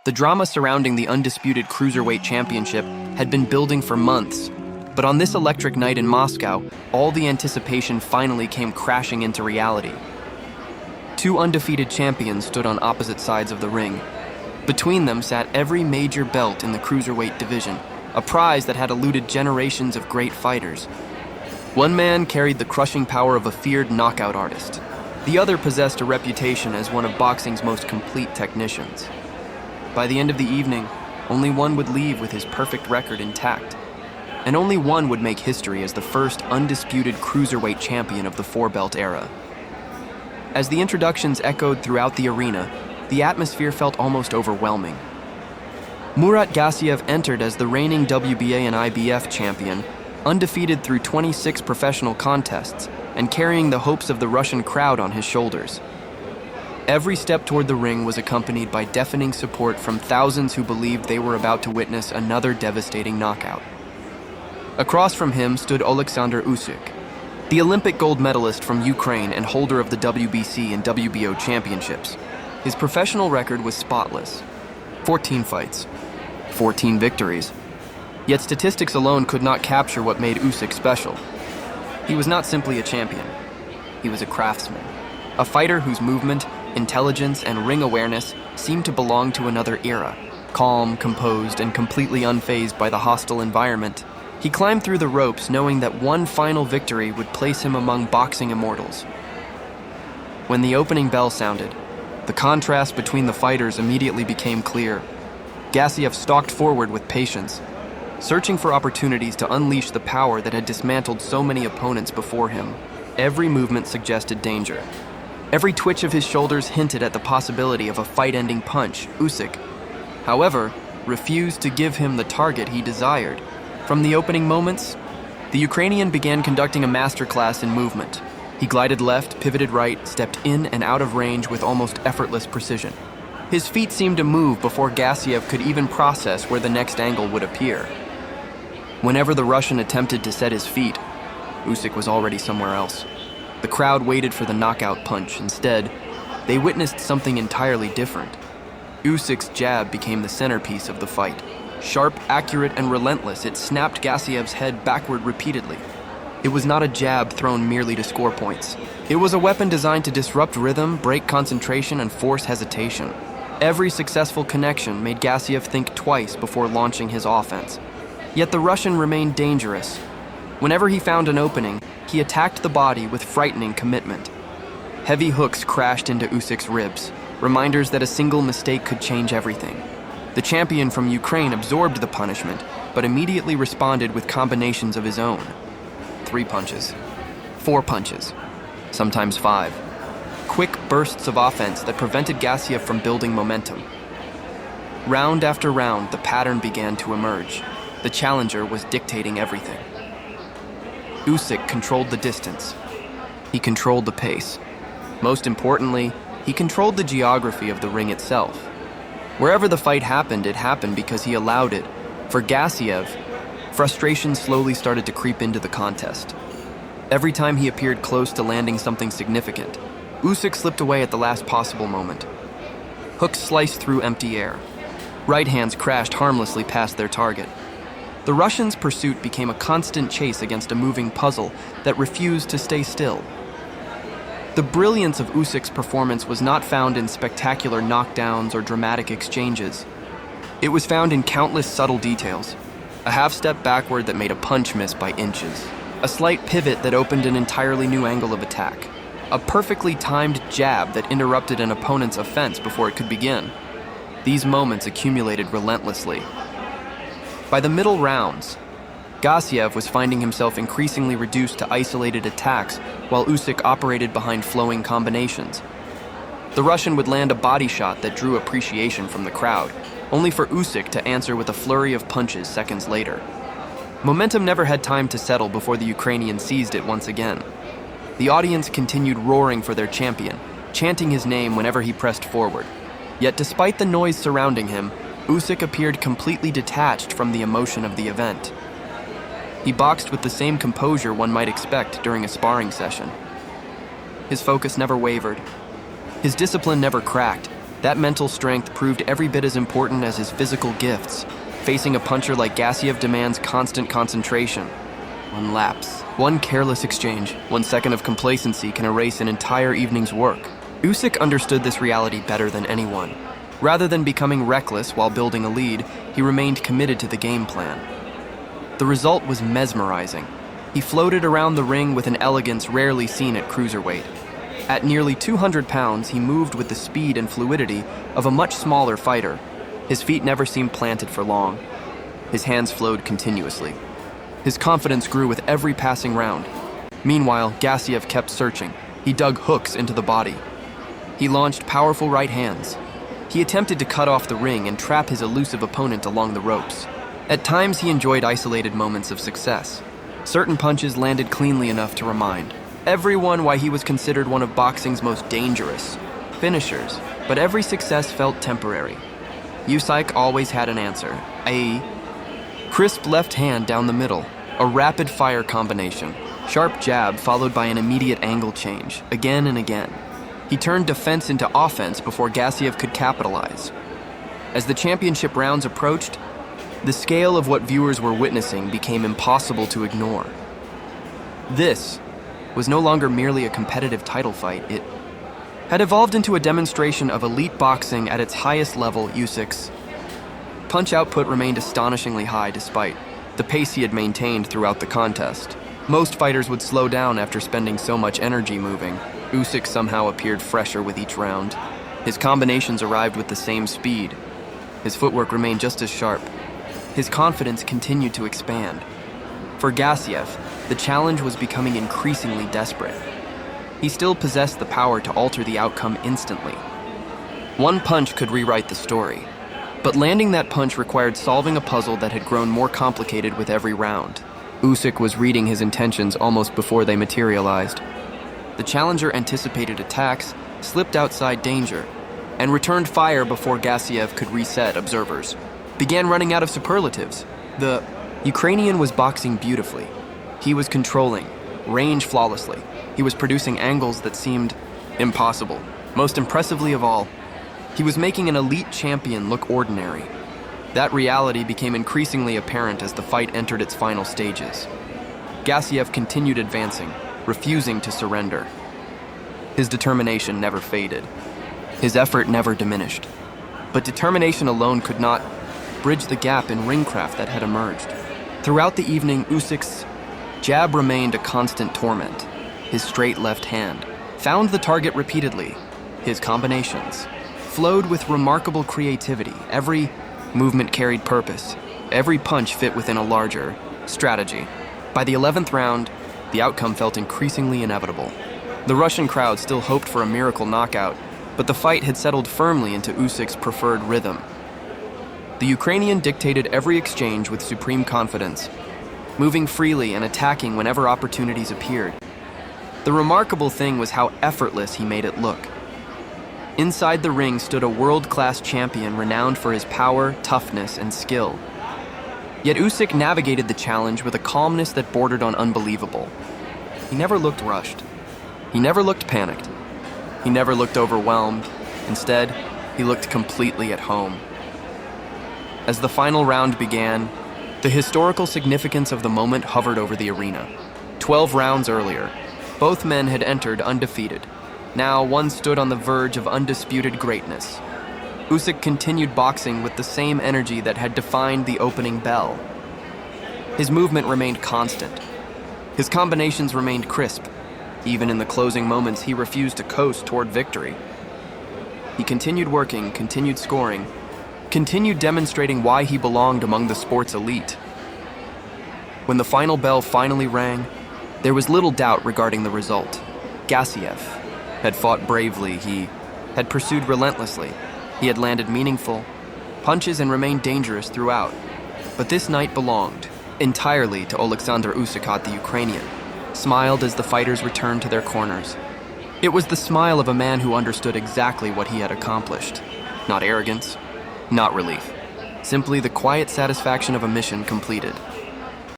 The drama surrounding the Undisputed Cruiserweight Championship had been building for months, but on this electric night in Moscow, all the anticipation finally came crashing into reality. Two undefeated champions stood on opposite sides of the ring. Between them sat every major belt in the Cruiserweight division, a prize that had eluded generations of great fighters. One man carried the crushing power of a feared knockout artist. The other possessed a reputation as one of boxing's most complete technicians. By the end of the evening, only one would leave with his perfect record intact, and only one would make history as the first undisputed Cruiserweight champion of the four-belt era. As the introductions echoed throughout the arena, the atmosphere felt almost overwhelming. Murat Gassiev entered as the reigning WBA and IBF champion, undefeated through 26 professional contests, and carrying the hopes of the Russian crowd on his shoulders. Every step toward the ring was accompanied by deafening support from thousands who believed they were about to witness another devastating knockout. Across from him stood Oleksandr Usyk, the Olympic gold medalist from Ukraine and holder of the WBC and WBO championships. His professional record was spotless: 14 fights, 14 victories. Yet statistics alone could not capture what made Usyk special. He was not simply a champion. He was a craftsman, a fighter whose movement, intelligence, and ring awareness seemed to belong to another era. Calm, composed, and completely unfazed by the hostile environment, he climbed through the ropes knowing that one final victory would place him among boxing immortals. When the opening bell sounded, the contrast between the fighters immediately became clear. Gassiev stalked forward with patience, searching for opportunities to unleash the power that had dismantled so many opponents before him. Every movement suggested danger. Every twitch of his shoulders hinted at the possibility of a fight-ending punch. Usyk, however, refused to give him the target he desired. From the opening moments, the Ukrainian began conducting a masterclass in movement. He glided left, pivoted right, stepped in and out of range with almost effortless precision. His feet seemed to move before Gassiev could even process where the next angle would appear. Whenever the Russian attempted to set his feet, Usyk was already somewhere else. The crowd waited for the knockout punch. Instead, they witnessed something entirely different. Usyk's jab became the centerpiece of the fight. Sharp, accurate, and relentless, it snapped Gassiev's head backward repeatedly. It was not a jab thrown merely to score points. It was a weapon designed to disrupt rhythm, break concentration, and force hesitation. Every successful connection made Gassiev think twice before launching his offense. Yet the Russian remained dangerous. Whenever he found an opening, he attacked the body with frightening commitment. Heavy hooks crashed into Usyk's ribs, reminders that a single mistake could change everything. The champion from Ukraine absorbed the punishment, but immediately responded with combinations of his own. 3 punches, 4 punches, sometimes 5. Quick bursts of offense that prevented Gassiev from building momentum. Round after round, the pattern began to emerge. The challenger was dictating everything. Usyk controlled the distance. He controlled the pace. Most importantly, he controlled the geography of the ring itself. Wherever the fight happened, it happened because he allowed it. For Gassiev, frustration slowly started to creep into the contest. Every time he appeared close to landing something significant, Usyk slipped away at the last possible moment. Hooks sliced through empty air. Right hands crashed harmlessly past their target. The Russians' pursuit became a constant chase against a moving puzzle that refused to stay still. The brilliance of Usyk's performance was not found in spectacular knockdowns or dramatic exchanges. It was found in countless subtle details. A half-step backward that made a punch miss by inches. A slight pivot that opened an entirely new angle of attack. A perfectly timed jab that interrupted an opponent's offense before it could begin. These moments accumulated relentlessly. By the middle rounds, Gassiev was finding himself increasingly reduced to isolated attacks while Usyk operated behind flowing combinations. The Russian would land a body shot that drew appreciation from the crowd, only for Usyk to answer with a flurry of punches seconds later. Momentum never had time to settle before the Ukrainian seized it once again. The audience continued roaring for their champion, chanting his name whenever he pressed forward. Yet despite the noise surrounding him, Usyk appeared completely detached from the emotion of the event. He boxed with the same composure one might expect during a sparring session. His focus never wavered. His discipline never cracked, That mental strength proved every bit as important as his physical gifts. Facing a puncher like Gassiev demands constant concentration. One lapse, one careless exchange, 1 second of complacency can erase an entire evening's work. Usyk understood this reality better than anyone. Rather than becoming reckless while building a lead, he remained committed to the game plan. The result was mesmerizing. He floated around the ring with an elegance rarely seen at cruiserweight. At nearly 200 pounds, he moved with the speed and fluidity of a much smaller fighter. His feet never seemed planted for long. His hands flowed continuously. His confidence grew with every passing round. Meanwhile, Gassiev kept searching. He dug hooks into the body. He launched powerful right hands. He attempted to cut off the ring and trap his elusive opponent along the ropes. At times, he enjoyed isolated moments of success. Certain punches landed cleanly enough to remind everyone why he was considered one of boxing's most dangerous finishers, but every success felt temporary. Usyk always had an answer, a crisp left hand down the middle, a rapid-fire combination, sharp jab followed by an immediate angle change, again and again. He turned defense into offense before Gassiev could capitalize. As the championship rounds approached, the scale of what viewers were witnessing became impossible to ignore. This was no longer merely a competitive title fight. It had evolved into a demonstration of elite boxing at its highest level. Usyk's punch output remained astonishingly high despite the pace he had maintained throughout the contest. Most fighters would slow down after spending so much energy moving. Usyk somehow appeared fresher with each round. His combinations arrived with the same speed. His footwork remained just as sharp. His confidence continued to expand. For Gassiev, the challenge was becoming increasingly desperate. He still possessed the power to alter the outcome instantly. One punch could rewrite the story, but landing that punch required solving a puzzle that had grown more complicated with every round. Usyk was reading his intentions almost before they materialized. The challenger anticipated attacks, slipped outside danger, and returned fire before Gassiev could reset observers. Began running out of superlatives. The Ukrainian was boxing beautifully. He was controlling, range flawlessly. He was producing angles that seemed impossible. Most impressively of all, he was making an elite champion look ordinary. That reality became increasingly apparent as the fight entered its final stages. Gassiev continued advancing, refusing to surrender. His determination never faded. His effort never diminished. But determination alone could not bridge the gap in ringcraft that had emerged. Throughout the evening, Usyk's jab remained a constant torment. His straight left hand found the target repeatedly. His combinations flowed with remarkable creativity. Every movement carried purpose. Every punch fit within a larger strategy. By the 11th round, the outcome felt increasingly inevitable. The Russian crowd still hoped for a miracle knockout, but the fight had settled firmly into Usyk's preferred rhythm. The Ukrainian dictated every exchange with supreme confidence, moving freely and attacking whenever opportunities appeared. The remarkable thing was how effortless he made it look. Inside the ring stood a world-class champion renowned for his power, toughness, and skill. Yet Usyk navigated the challenge with a calmness that bordered on unbelievable. He never looked rushed. He never looked panicked. He never looked overwhelmed. Instead, he looked completely at home. As the final round began, the historical significance of the moment hovered over the arena. 12 rounds earlier, both men had entered undefeated. Now one stood on the verge of undisputed greatness. Usyk continued boxing with the same energy that had defined the opening bell. His movement remained constant. His combinations remained crisp. Even in the closing moments, he refused to coast toward victory. He continued working, continued scoring, continued demonstrating why he belonged among the sport's elite. When the final bell finally rang, there was little doubt regarding the result. Gassiev had fought bravely. He had pursued relentlessly. He had landed meaningful punches and remained dangerous throughout. But this night belonged entirely to Oleksandr Usyk, the Ukrainian. Smiled as the fighters returned to their corners. It was the smile of a man who understood exactly what he had accomplished. Not arrogance, not relief. Simply the quiet satisfaction of a mission completed.